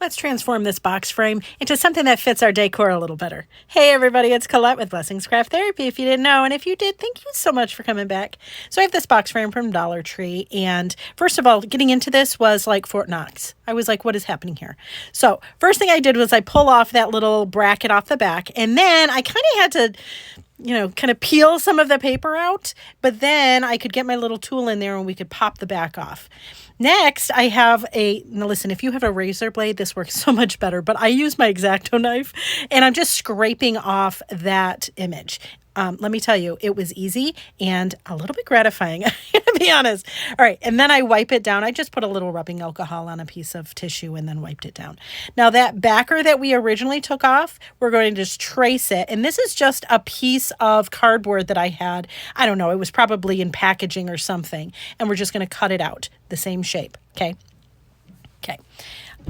Let's transform this box frame into something that fits our decor a little better. Hey everybody, it's Colette with Blessings Craft Therapy if you didn't know, and if you did, thank you so much for coming back. So I have this box frame from Dollar Tree, and first of all, getting into this was like Fort Knox. I was like, what is happening here? So first thing I did was I pull off that little bracket off the back, and then I kind of had to kind of peel some of the paper out, but then I could get my little tool in there and we could pop the back off. Next, I have now listen, if you have a razor blade, this works so much better, but I use my X-Acto knife and I'm just scraping off that image. Let me tell you, it was easy and a little bit gratifying, to be honest. All right, and then I wipe it down. I just put a little rubbing alcohol on a piece of tissue and then wiped it down. Now that backer that we originally took off, we're going to just trace it. And this is just a piece of cardboard that I had. I don't know, it was probably in packaging or something. And we're just going to cut it out the same shape, okay? Okay,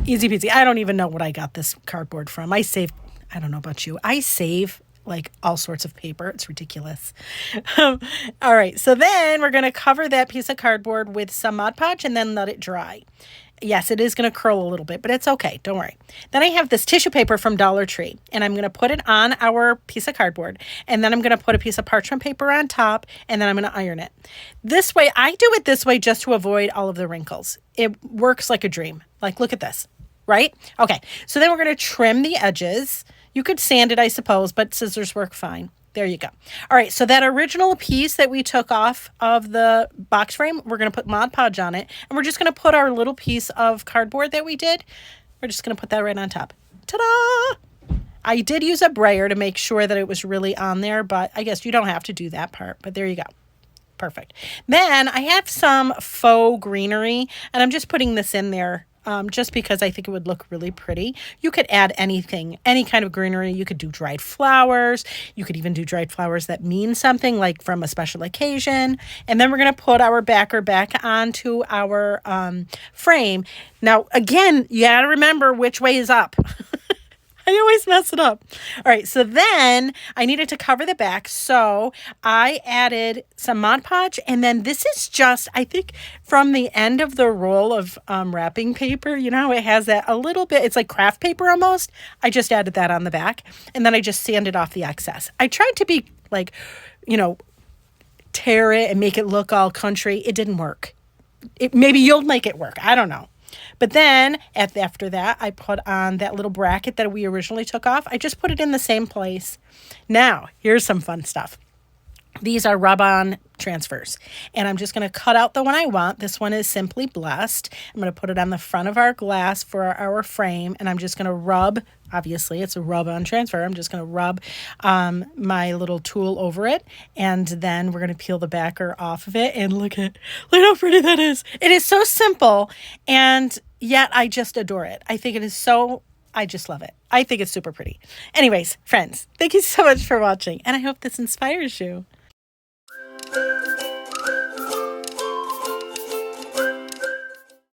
easy peasy. I don't even know what I got this cardboard from. I don't know about you. I save like all sorts of paper. It's ridiculous. All right. So then we're going to cover that piece of cardboard with some Mod Podge and then let it dry. Yes, it is going to curl a little bit, but it's okay. Don't worry. Then I have this tissue paper from Dollar Tree, and I'm going to put it on our piece of cardboard, and then I'm going to put a piece of parchment paper on top, and then I'm going to iron it. This way, I do it this way just to avoid all of the wrinkles. It works like a dream. Like, look at this, right? Okay. So then we're going to trim the edges. You could sand it, I suppose, but scissors work fine. There you go. All right, so that original piece that we took off of the box frame, we're going to put Mod Podge on it, and we're just going to put our little piece of cardboard that we did, we're just going to put that right on top. Ta-da! I did use a brayer to make sure that it was really on there, but I guess you don't have to do that part, but there you go. Perfect. Then I have some faux greenery, and I'm just putting this in there just because I think it would look really pretty. You could add anything, any kind of greenery. You could do dried flowers. You could even do dried flowers that mean something, like from a special occasion. And then we're going to put our backer back onto our frame. Now, again, you got to remember which way is up. I always mess it up. All right, so then I needed to cover the back, so I added some Mod Podge, and then this is just, I think, from the end of the roll of wrapping paper. You know how it has that a little bit, it's like craft paper almost. I just added that on the back, and then I just sanded off the excess. I tried to be like, tear it and make it look all country. It didn't work. Maybe you'll make it work. I don't know. But then after that, I put on that little bracket that we originally took off. I just put it in the same place. Now, here's some fun stuff. These are rub-on transfers, and I'm just going to cut out the one I want. This one is Simply Blessed. I'm going to put it on the front of our glass for our frame, and I'm just going to rub, obviously it's a rub-on transfer. I'm just going to rub my little tool over it, and then we're going to peel the backer off of it, and look how pretty that is. It is so simple, and yet I just adore it. I think it is so, I just love it. I think it's super pretty. Anyways, friends, thank you so much for watching, and I hope this inspires you.